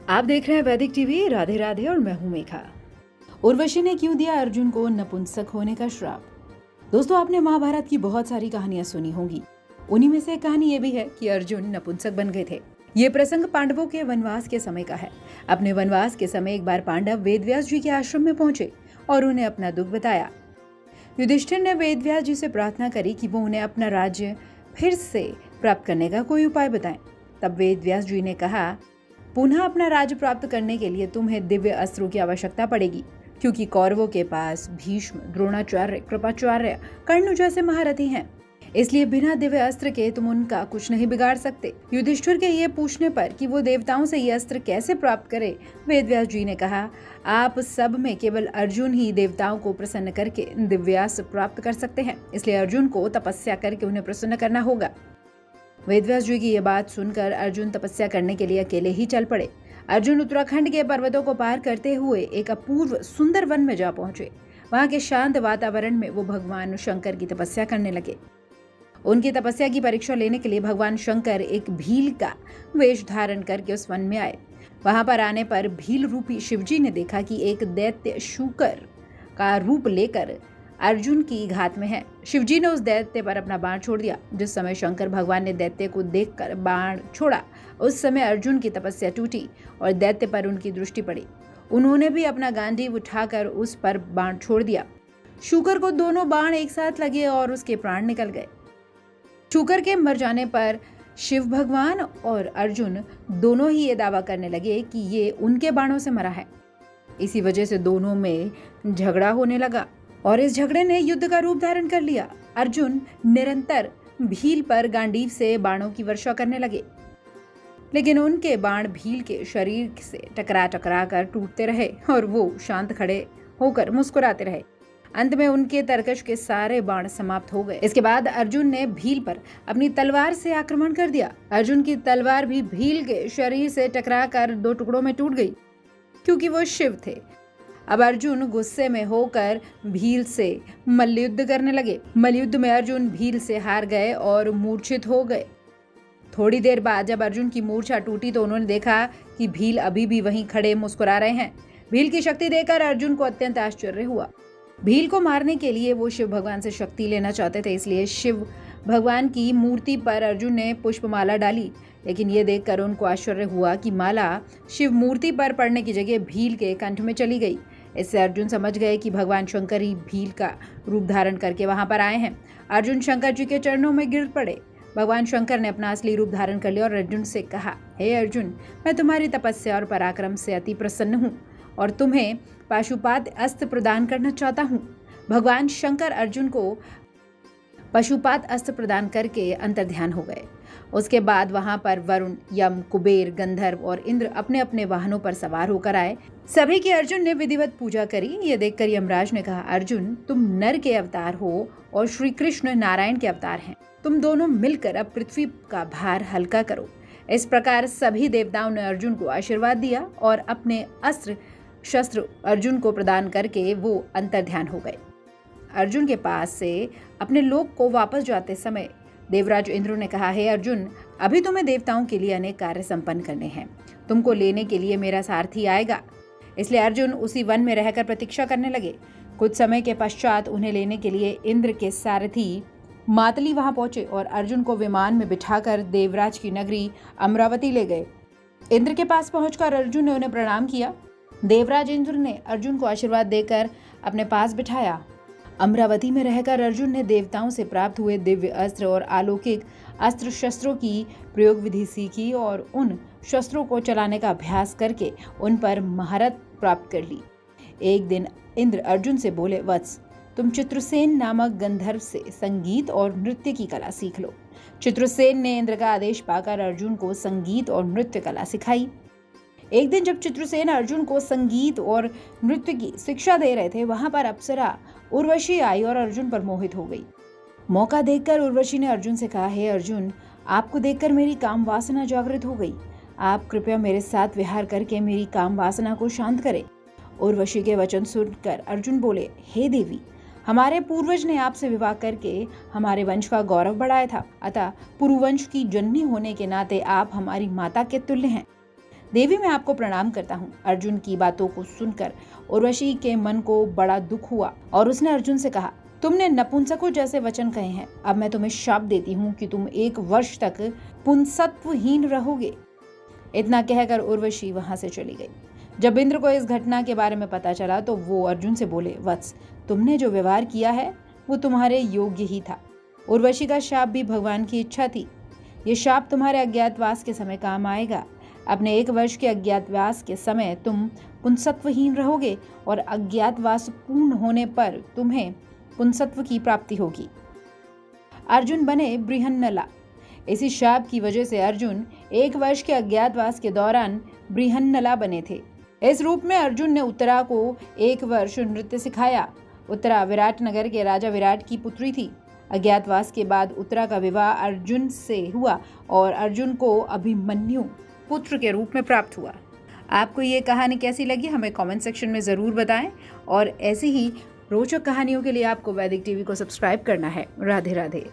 आप देख रहे हैं वैदिक टीवी। राधे राधे और मैं हूं मेघा। उर्वशी ने क्यों दिया अर्जुन को नपुंसक होने का श्राप। दोस्तों, आपने महाभारत की बहुत सारी कहानियां सुनी होंगी। उन्हीं में से एक कहानी ये भी है कि अर्जुन नपुंसक बन गए थे। ये प्रसंग पांडवों के वनवास के समय का है। अपने वनवास के समय एक बार पांडव वेदव्यास जी के आश्रम में पहुंचे और उन्हें अपना दुख बताया। युधिष्ठिर ने वेदव्यास जी से प्रार्थना करी कि वो उन्हें अपना राज्य फिर से प्राप्त करने का कोई उपाय बताएं। तब वेदव्यास जी ने कहा, पुनः अपना राज्य प्राप्त करने के लिए तुम्हें दिव्य अस्त्रों की आवश्यकता पड़ेगी, क्योंकि कौरवों के पास भीष्म, द्रोणाचार्य, कृपाचार्य, कर्ण जैसे महारथी हैं। इसलिए बिना दिव्य अस्त्र के तुम उनका कुछ नहीं बिगाड़ सकते। युधिष्ठिर के ये पूछने पर कि वो देवताओं से ये अस्त्र कैसे प्राप्त करे, वेदव्यास जी ने कहा, आप सब में केवल अर्जुन ही देवताओं को प्रसन्न करके दिव्यास्त्र प्राप्त कर सकते हैं। इसलिए अर्जुन को तपस्या करके उन्हें प्रसन्न करना होगा। वेदव्यास जी की यह बात सुनकर अर्जुन तपस्या करने के लिए अकेले ही चल पड़े। अर्जुन उत्तराखंड के पर्वतों को पार करते हुए एक अपूर्व सुंदर वन में जा पहुंचे। वहां के शांत वातावरण में वो भगवान शंकर की तपस्या करने लगे। उनकी तपस्या की परीक्षा लेने के लिए भगवान शंकर एक भील का वेश धारण करके उस वन में आए। वहां पर आने पर भील रूपी शिवजी ने देखा कि एक दैत्य शूकर का रूप लेकर अर्जुन की घात में है। शिवजी ने उस दैत्य पर अपना बाण छोड़ दिया। जिस समय शंकर भगवान ने दैत्य को देखकर बाण छोड़ा, उस समय अर्जुन की तपस्या टूटी और दैत्य पर उनकी दृष्टि पड़ी। उन्होंने भी अपना गांडीव उठाकर उस पर बाण छोड़ दिया। शूकर को दोनों बाण एक साथ लगे और उसके प्राण निकल गए। शूकर के मर जाने पर शिव भगवान और अर्जुन दोनों ही ये दावा करने लगे कि ये उनके बाणों से मरा है। इसी वजह से दोनों में झगड़ा होने लगा और इस झगड़े ने युद्ध का रूप धारण कर लिया। अर्जुन निरंतर भील पर गांडीव से बाणों की वर्षा करने लगे, लेकिन उनके बाण भील के शरीर से टकरा टकरा कर टूटते रहे और वो शांत खड़े होकर मुस्कुराते रहे। अंत में उनके तरकश के सारे बाण समाप्त हो गए। इसके बाद अर्जुन ने भील पर अपनी तलवार से आक्रमण कर दिया। अर्जुन की तलवार भी भील के शरीर से टकरा कर 2 टुकड़ों में टूट गई, क्योंकि वो शिव थे। अब अर्जुन गुस्से में होकर भील से मल्लयुद्ध करने लगे। मल्लयुद्ध में अर्जुन भील से हार गए और मूर्छित हो गए। थोड़ी देर बाद जब अर्जुन की मूर्छा टूटी तो उन्होंने देखा कि भील अभी भी वहीं खड़े मुस्कुरा रहे हैं। भील की शक्ति देखकर अर्जुन को अत्यंत आश्चर्य हुआ। भील को मारने के लिए वो शिव भगवान से शक्ति लेना चाहते थे, इसलिए शिव भगवान की मूर्ति पर अर्जुन ने पुष्पमाला डाली। लेकिन ये देखकर उनको आश्चर्य हुआ कि माला शिव मूर्ति पर पड़ने की जगह भील के कंठ में चली गई। इससे अर्जुन समझ गए कि भगवान शंकर ही भील का रूप धारण करके वहां पर आए हैं। अर्जुन शंकर जी के चरणों में गिर पड़े। भगवान शंकर ने अपना असली रूप धारण कर लिया और अर्जुन से कहा, हे अर्जुन, मैं तुम्हारी तपस्या और पराक्रम से अति प्रसन्न हूँ और तुम्हें पाशुपात अस्त्र प्रदान करना चाहता हूँ। भगवान शंकर अर्जुन को पशुपात अस्त्र प्रदान करके अंतर्ध्यान हो गए। उसके बाद वहां पर वरुण, यम, कुबेर, गंधर्व और इंद्र अपने अपने वाहनों पर सवार होकर आए। सभी की अर्जुन ने विधिवत पूजा करी। ये देखकर यमराज ने कहा, अर्जुन, तुम नर के अवतार हो और श्री कृष्ण नारायण के अवतार हैं। तुम दोनों मिलकर अब पृथ्वी का भार हल्का करो। इस प्रकार सभी देवताओं ने अर्जुन को आशीर्वाद दिया और अपने अस्त्र शस्त्र अर्जुन को प्रदान करके वो अंतर्ध्यान हो गए। अर्जुन के पास से अपने लोक को वापस जाते समय देवराज इंद्र ने कहा, हे अर्जुन, अभी तुम्हें देवताओं के लिए अनेक कार्य संपन्न करने हैं। तुमको लेने के लिए मेरा सारथी आएगा। इसलिए अर्जुन उसी वन में रहकर प्रतीक्षा करने लगे। कुछ समय के पश्चात उन्हें लेने के लिए इंद्र के सारथी मातली वहां पहुंचे और अर्जुन को विमान में बिठाकर देवराज की नगरी अमरावती ले गए। इंद्र के पास पहुंचकर अर्जुन ने उन्हें प्रणाम किया। देवराज इंद्र ने अर्जुन को आशीर्वाद देकर अपने पास बिठाया। अमरावती में रहकर अर्जुन ने देवताओं से प्राप्त हुए दिव्य अस्त्र और अलौकिक अस्त्र शस्त्रों की प्रयोग विधि सीखी और उन शस्त्रों को चलाने का अभ्यास करके उन पर महारत प्राप्त कर ली। एक दिन इंद्र अर्जुन से बोले, वत्स, तुम चित्रसेन नामक गंधर्व से संगीत और नृत्य की कला सीख लो। चित्रसेन ने इंद्र का आदेश पाकर अर्जुन को संगीत और नृत्य कला सिखाई। एक दिन जब चित्रसेन अर्जुन को संगीत और नृत्य की शिक्षा दे रहे थे, वहां पर अप्सरा उर्वशी आई और अर्जुन पर मोहित हो गई। मौका देखकर उर्वशी ने अर्जुन से कहा, हे अर्जुन, आपको देखकर मेरी काम वासना जागृत हो गई। आप कृपया मेरे साथ विहार करके मेरी काम वासना को शांत करें। उर्वशी के वचन सुनकर अर्जुन बोले, हे देवी, हमारे पूर्वज ने आपसे विवाह करके हमारे वंश का गौरव बढ़ाया था, अतः पुरुवंश की जननी होने के नाते आप हमारी माता के तुल्य हैं। देवी मैं आपको प्रणाम करता हूँ। अर्जुन की बातों को सुनकर उर्वशी के मन को बड़ा दुख हुआ और उसने अर्जुन से कहा, तुमने नपुंसकों जैसे वचन कहे हैं, अब मैं तुम्हें शाप देती हूँ कि तुम 1 वर्ष तक पुंसत्वहीन रहोगे। इतना कहकर उर्वशी वहां से चली गई। जब इंद्र को इस घटना के बारे में पता चला तो वो अर्जुन से बोले, वत्स, तुमने जो व्यवहार किया है वो तुम्हारे योग्य ही था। उर्वशी का शाप भी भगवान की इच्छा थी। ये शाप तुम्हारे अज्ञातवास के समय काम आएगा। अपने 1 वर्ष के अज्ञातवास के समय तुम पुंसत्वहीन रहोगे और अज्ञातवास पूर्ण होने पर तुम्हें पुंसत्व की प्राप्ति होगी। अर्जुन बने बृहन्नला। इसी शाप की वजह से अर्जुन 1 वर्ष के अज्ञातवास के दौरान बृहन्नला बने थे। इस रूप में अर्जुन ने उत्तरा को 1 वर्ष नृत्य सिखाया। उत्तरा विराट नगर के राजा विराट की पुत्री थी। अज्ञातवास के बाद उत्तरा का विवाह अर्जुन से हुआ और अर्जुन को अभिमन्यु पुत्र के रूप में प्राप्त हुआ। आपको ये कहानी कैसी लगी हमें कमेंट सेक्शन में ज़रूर बताएं और ऐसी ही रोचक कहानियों के लिए आपको वैदिक टीवी को सब्सक्राइब करना है। राधे राधे।